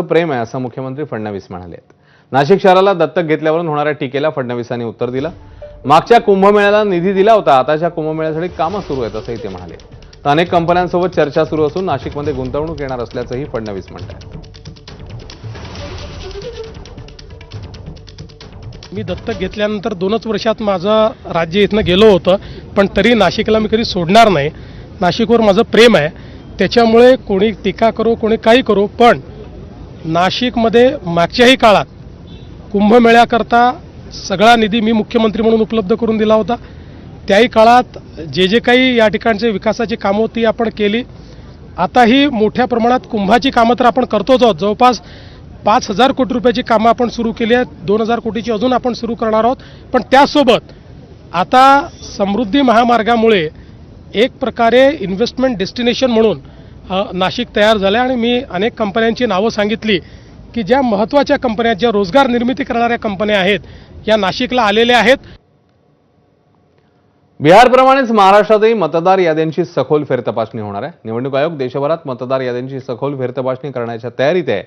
प्रेम आहे असं मुख्यमंत्री फडणवीस म्हणाले. नाशिक शहराला दत्तक घेतल्यावरून होणाऱ्या टीकेला फडणवीसांनी उत्तर दिलं. मागच्या कुंभमेळ्याला निधी दिला होता, आताच्या कुंभमेळ्यासाठी कामं सुरू आहेत असंही ते म्हणाले. तर अनेक कंपन्यांसोबत चर्चा सुरू असून नाशिकमध्ये गुंतवणूक येणार असल्याचंही फडणवीस म्हणतात. मी दत्तक घेतल्यानंतर 2च वर्षात माझं राज्य इथनं गेलो होतं, पण तरी नाशिकला मी कधी सोडणार नाही. नाशिकवर माझं प्रेम आहे. त्याच्यामुळे कोणी टीका करो, कोणी काही करो, पण नाशिकमध्ये मागच्याही काळात कुंभमेळ्याकरता सगळा निधी मी मुख्यमंत्री म्हणून उपलब्ध करून दिला होता. त्याही काळात जे काही या ठिकाणचे विकासाची कामं होती आपण केली. आताही मोठ्या प्रमाणात कुंभाची कामं तर आपण करतोच आहोत. जवळपास 5,000 कोटी रुपयाची कामं आपण सुरू केली आहेत. 2,000 कोटीची अजून आपण सुरू करणार आहोत. पण त्यासोबत आता समृद्धी महामार्गामुळे एक प्रकारे इन्व्हेस्टमेंट डेस्टिनेशन म्हणून नाशिक तयार झालं आहे. आणि मी अनेक कंपन्यांची नावं सांगितली की ज्या महत्त्वाच्या कंपन्या, ज्या रोजगार निर्मिती करणाऱ्या कंपन्या आहेत, या नाशिकला आलेल्या आहेत. बिहारप्रमाणेच महाराष्ट्रातही मतदार याद्यांची सखोल फेरतपासणी होणार आहे. निवडणूक आयोग देशभरात मतदार याद्यांची सखोल फेरतपासणी करण्याच्या तयारीत आहे.